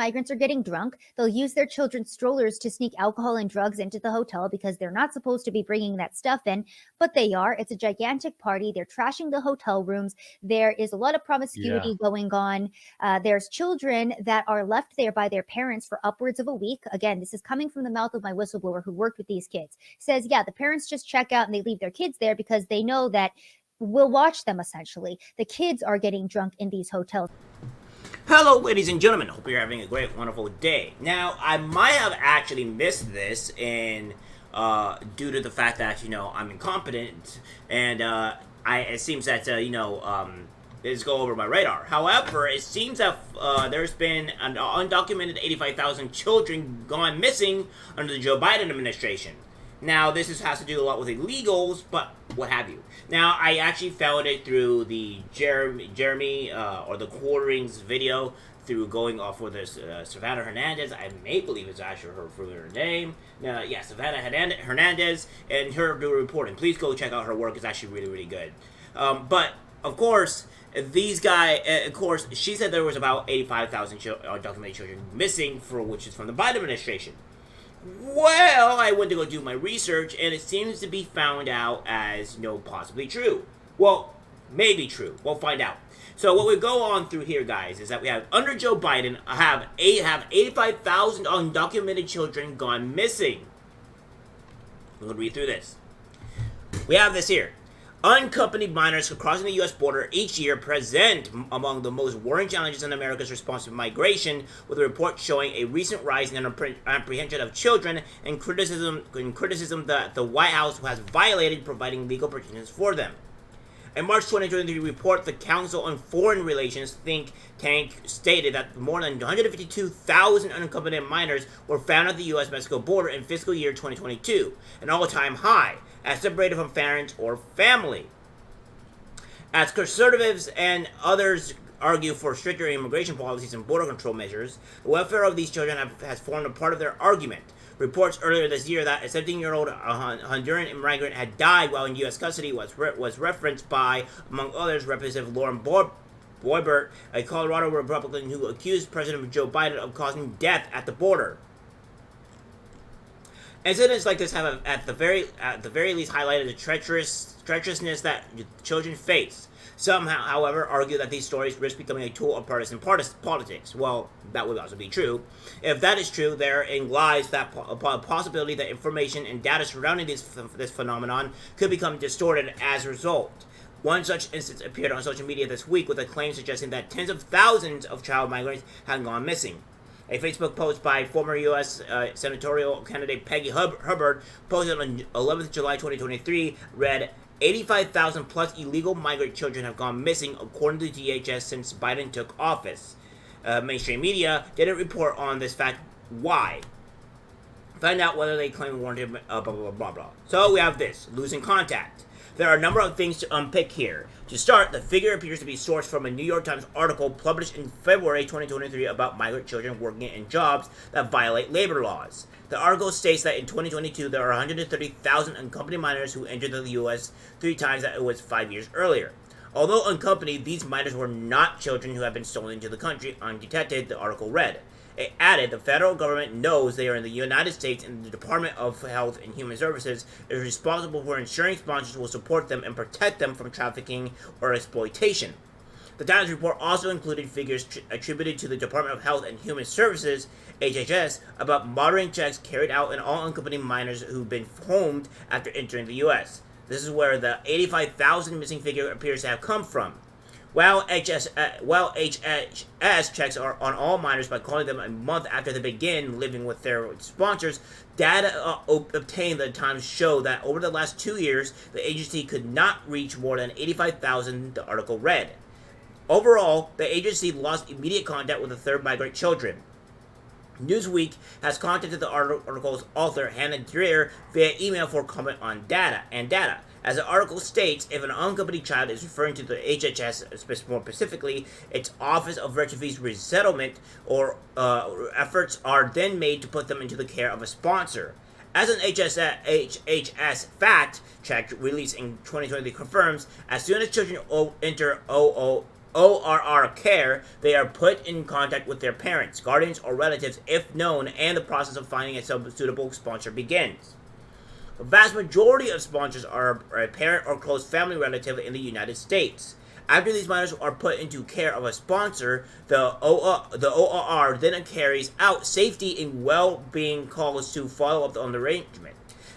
Migrants are getting drunk. They'll use their children's strollers to sneak alcohol and drugs into the hotel because they're not supposed to be bringing that stuff in, but they are. It's a gigantic party. They're trashing the hotel rooms. There is a lot of promiscuity going on. There's children that are left there by their parents for upwards of a week. Again, this is coming from the mouth of my whistleblower who worked with these kids. Says, yeah, the parents just check out and they leave their kids there because they know that we'll watch them essentially. The kids are getting drunk in these hotels. Hello, ladies and gentlemen. Hope you're having a great, wonderful day. Now, I might have actually missed this due to the fact that, I'm incompetent, and it seems that, this go over my radar. However, it seems that there's been an undocumented 85,000 children gone missing under the Joe Biden administration. Now, this has to do a lot with illegals, but what have you. Now, I actually found it through the Jeremy or the Quarterings video through going off with this Savannah Hernandez. I may believe it's actually her full name. Yeah, Savannah Hernandez, and her reporting. Please go check out her work. It's actually really, really good. But, of course, these guys, she said there was about 85,000 undocumented children missing, which is from the Biden administration. Well, I went to go do my research, and it seems to be found out as, possibly true. Well, maybe true. We'll find out. So what we go on through here, guys, is that we have, under Joe Biden, have 85,000 undocumented children gone missing. I'm going to read through this. We have this here. Unaccompanied minors crossing the U.S. border each year present among the most worrying challenges in America's response to migration, with a report showing a recent rise in apprehension of children and criticism that the White House has violated providing legal protections for them. A March 2023 report, the Council on Foreign Relations think tank stated that more than 152,000 unaccompanied minors were found at the U.S.-Mexico border in fiscal year 2022, an all-time high, as separated from parents or family. As conservatives and others argue for stricter immigration policies and border control measures, the welfare of these children has formed a part of their argument. Reports earlier this year that a 17-year-old Honduran immigrant had died while in U.S. custody was referenced by, among others, Representative Lauren Boebert, a Colorado Republican who accused President Joe Biden of causing death at the border. Incidents like this have, at the very least, highlighted the treacherousness that children face. Some, however, argue that these stories risk becoming a tool of partisan politics. Well, that would also be true. If that is true, therein lies that possibility that information and data surrounding this phenomenon could become distorted as a result. One such instance appeared on social media this week with a claim suggesting that tens of thousands of child migrants had gone missing. A Facebook post by former U.S. senatorial candidate Peggy Hubbard, posted on 11th July 2023, read, 85,000 plus illegal migrant children have gone missing, according to DHS, since Biden took office. Mainstream media didn't report on this fact. Why? Find out whether they claim warranted, blah, blah, blah, blah. So we have this, losing contact. There are a number of things to unpick here. To start, the figure appears to be sourced from a New York Times article published in February 2023 about migrant children working in jobs that violate labor laws. The article states that in 2022, there are 130,000 unaccompanied minors who entered the U.S. 3 times that it was 5 years earlier. Although unaccompanied, these minors were not children who had been stolen into the country undetected, the article read. It added, the federal government knows they are in the United States, and the Department of Health and Human Services is responsible for ensuring sponsors will support them and protect them from trafficking or exploitation. The Times report also included figures attributed to the Department of Health and Human Services, HHS, about monitoring checks carried out in all unaccompanied minors who've been homed after entering the U.S. This is where the 85,000 missing figure appears to have come from. While HHS checks are on all minors by calling them a month after they begin living with their sponsors, data obtained at the Times show that over the last 2 years, the agency could not reach more than 85,000, the article read. Overall, the agency lost immediate contact with the third migrant children. Newsweek has contacted the article's author, Hannah Dreher, via email for comment on data. As the article states, if an unaccompanied child is referring to the HHS, more specifically, its Office of Refugees Resettlement, or efforts are then made to put them into the care of a sponsor. As an HHS fact check released in 2020 confirms, as soon as children enter ORR care, they are put in contact with their parents, guardians, or relatives if known, and the process of finding a suitable sponsor begins. The vast majority of sponsors are a parent or close family relative in the United States. After these minors are put into care of a sponsor, the ORR then carries out safety and well-being calls to follow up on the arrangement.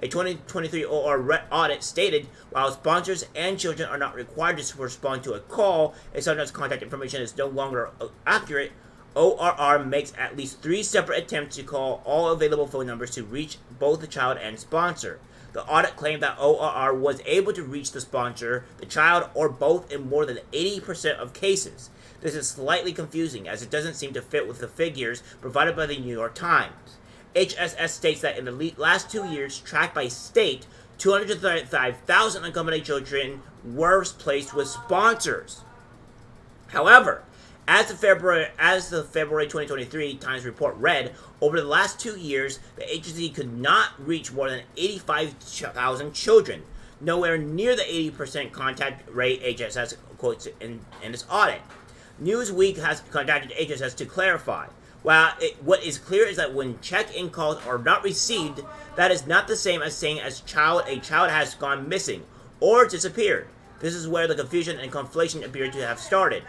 A 2023 OR audit stated, while sponsors and children are not required to respond to a call if sometimes contact information is no longer accurate, ORR makes at least 3 separate attempts to call all available phone numbers to reach both the child and sponsor. The audit claimed that ORR was able to reach the sponsor, the child, or both in more than 80% of cases. This is slightly confusing as it doesn't seem to fit with the figures provided by the New York Times. HSS states that in the last 2 years, tracked by state, 235,000 unaccompanied children were placed with sponsors. However, as the February 2023 Times report read, over the last 2 years, the agency could not reach more than 85,000 children, nowhere near the 80% contact rate HSS quotes in its audit. Newsweek has contacted HSS to clarify. While what is clear is that when check-in calls are not received, that is not the same as saying a child has gone missing or disappeared. This is where the confusion and conflation appear to have started.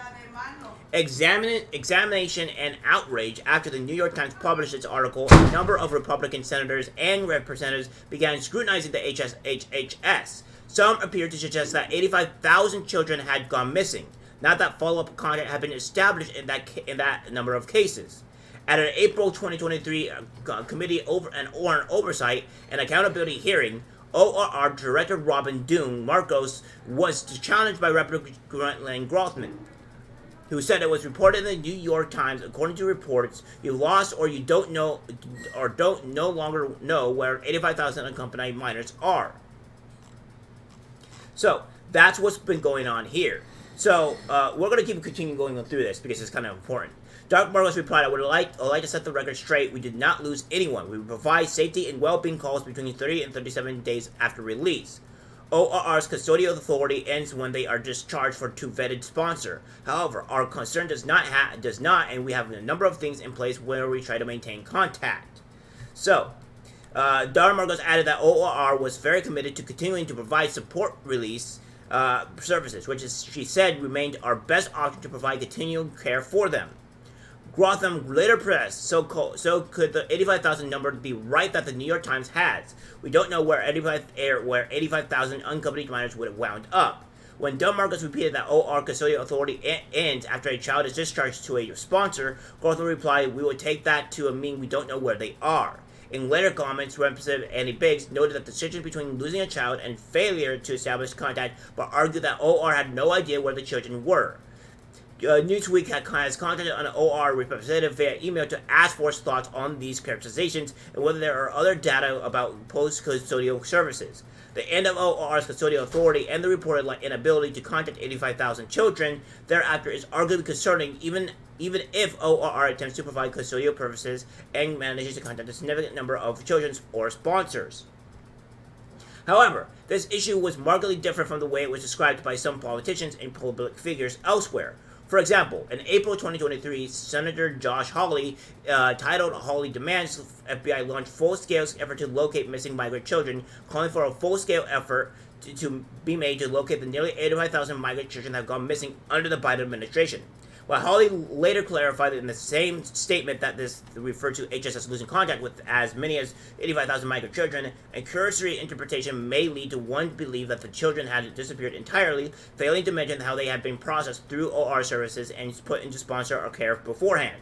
Examination and outrage after the New York Times published its article, a number of Republican senators and representatives began scrutinizing the HHS. Some appeared to suggest that 85,000 children had gone missing, not that follow-up contact had been established in that number of cases. At an April 2023 Committee on Oversight and Accountability hearing, ORR Director Robin Doon Marcos was challenged by Representative Grothman, who said it was reported in the New York Times, according to reports, you lost or you don't know or don't no longer know where 85,000 unaccompanied minors are. So that's what's been going on here. So we're going to continue going through this because it's kind of important. Dr. Marcos replied, I would like to set the record straight. We did not lose anyone. We provide safety and well-being calls between 30 and 37 days after release. ORR's custodial authority ends when they are discharged to vetted sponsor. However, our concern does not, and we have a number of things in place where we try to maintain contact. So, Dr. Marcos added that ORR was very committed to continuing to provide support release services, which she said remained our best option to provide continuing care for them. Grotham later pressed, so could the 85,000 number be right that the New York Times has? We don't know where 85,000 unaccompanied minors would have wound up. When Don Marcos repeated that OR custodial authority ends after a child is discharged to a sponsor, Grotham replied, we would take that to mean we don't know where they are. In later comments, Representative Annie Biggs noted that the distinction between losing a child and failure to establish contact, but argued that OR had no idea where the children were. Newsweek has contacted an OR representative via email to ask for his thoughts on these characterizations and whether there are other data about post-custodial services. The end of OR's custodial authority and the reported inability to contact 85,000 children thereafter is arguably concerning, even if ORR attempts to provide custodial purposes and manages to contact a significant number of children or sponsors. However, this issue was markedly different from the way it was described by some politicians and public figures elsewhere. For example, in April 2023, Senator Josh Hawley, titled Hawley Demands FBI Launch Full-Scale Effort to Locate Missing Migrant Children, calling for a full-scale effort to be made to locate the nearly 85,000 migrant children that have gone missing under the Biden administration. While Hawley later clarified in the same statement that this referred to HSS losing contact with as many as 85,000 migrant children, a cursory interpretation may lead to one to believe that the children had disappeared entirely, failing to mention how they had been processed through OR services and put into sponsor or care beforehand.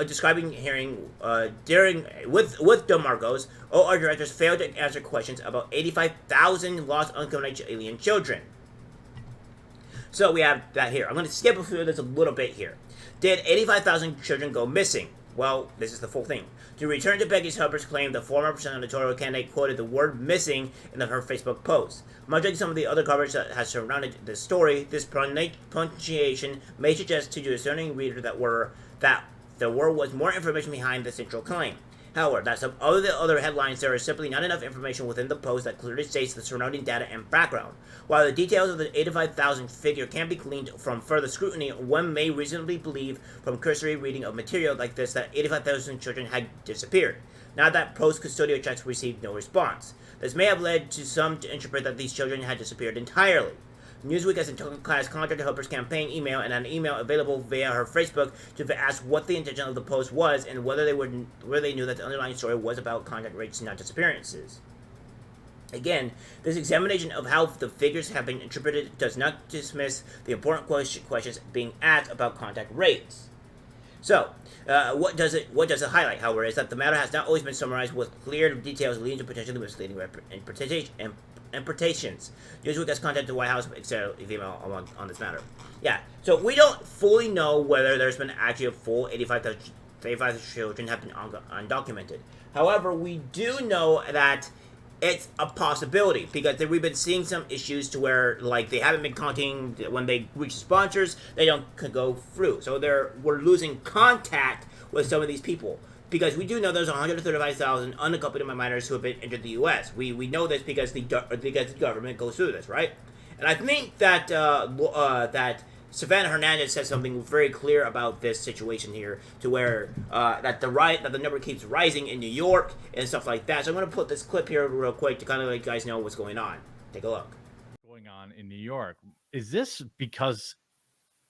Describing hearing with Don Marcos, OR directors failed to answer questions about 85,000 lost unaccompanied alien children. So we have that here. I'm going to skip through this a little bit here. Did 85,000 children go missing? Well, this is the full thing. To return to Becky Hubbard's claim, the former senatorial candidate quoted the word missing in her Facebook post. Much like some of the other coverage that has surrounded this story, this punctuation may suggest to the discerning reader that there was more information behind the central claim. However, that some of the other headlines, there is simply not enough information within the post that clearly states the surrounding data and background. While the details of the 85,000 figure can be gleaned from further scrutiny, one may reasonably believe from cursory reading of material like this that 85,000 children had disappeared. Now that post-custodial checks received no response. This may have led to some to interpret that these children had disappeared entirely. Newsweek has contacted Helper's campaign email and an email available via her Facebook to ask what the intention of the post was and whether they knew that the underlying story was about contact rates, not disappearances. Again, this examination of how the figures have been interpreted does not dismiss the important questions being asked about contact rates. So, what does it highlight, however, is that the matter has not always been summarized with clear details leading to potentially misleading interpretations. Newsweek has contacted the White House, etc. email on this matter. Yeah, so we don't fully know whether there's been actually a full 85,000 children have been undocumented. However, we do know that it's a possibility because we've been seeing some issues to where like they haven't been counting when they reach sponsors, they don't go through. So we're losing contact with some of these people because we do know there's 135,000 unaccompanied minors who have been entered the U.S. We know this because the government goes through this, right? And I think that that Savannah Hernandez said something very clear about this situation here, to where that the number keeps rising in New York and stuff like that. So I'm going to put this clip here real quick to kind of let you guys know what's going on. Take a look. Going on in New York. Is this because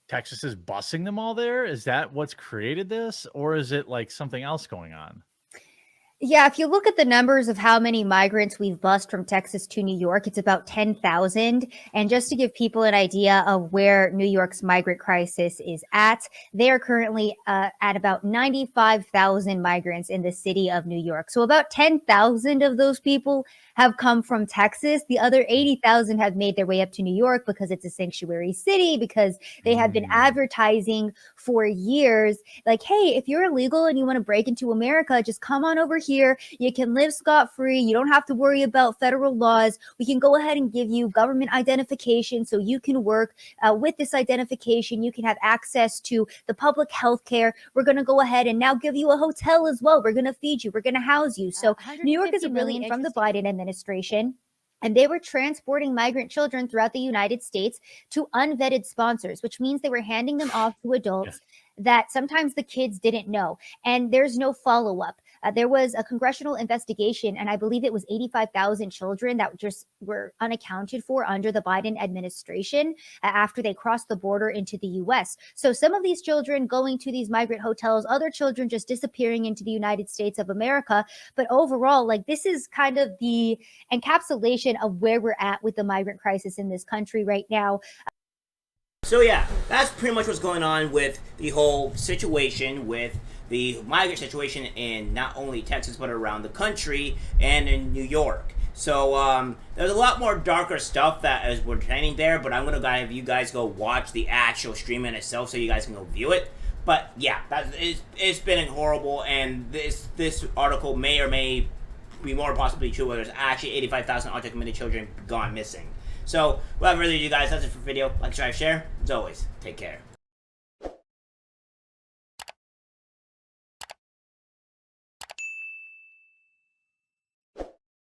Texas is busing them all there? Is that what's created this, or is it like something else going on? Yeah, if you look at the numbers of how many migrants we've bused from Texas to New York, it's about 10,000. And just to give people an idea of where New York's migrant crisis is at, they are currently at about 95,000 migrants in the city of New York. So about 10,000 of those people have come from Texas. The other 80,000 have made their way up to New York because it's a sanctuary city, because they have been advertising for years like, hey, if you're illegal and you want to break into America, just come on over here. You can live scot-free. You don't have to worry about federal laws. We can go ahead and give you government identification so you can work. With this identification, you can have access to the public health care. We're going to go ahead and now give you a hotel as well. We're going to feed you. We're going to house you. So New York is a really from the Biden administration. And they were transporting migrant children throughout the United States to unvetted sponsors, which means they were handing them off to adults that sometimes the kids didn't know. And there's no follow-up. There was a congressional investigation, and I believe it was 85,000 children that just were unaccounted for under the Biden administration after they crossed the border into the U.S. So some of these children going to these migrant hotels, other children just disappearing into the United States of America. But overall, like, this is kind of the encapsulation of where we're at with the migrant crisis in this country right now. So yeah, that's pretty much what's going on with the whole situation with the migrant situation in not only Texas but around the country and in New York. So there's a lot more darker stuff that is pertaining there, but I'm gonna have you guys go watch the actual stream in itself so you guys can go view it. But yeah, it's been horrible, and this article may or may be more possibly true, where there's actually 85,000 undocumented children gone missing. So without further ado, guys, that's it for the video. Like, subscribe, share. As always, take care.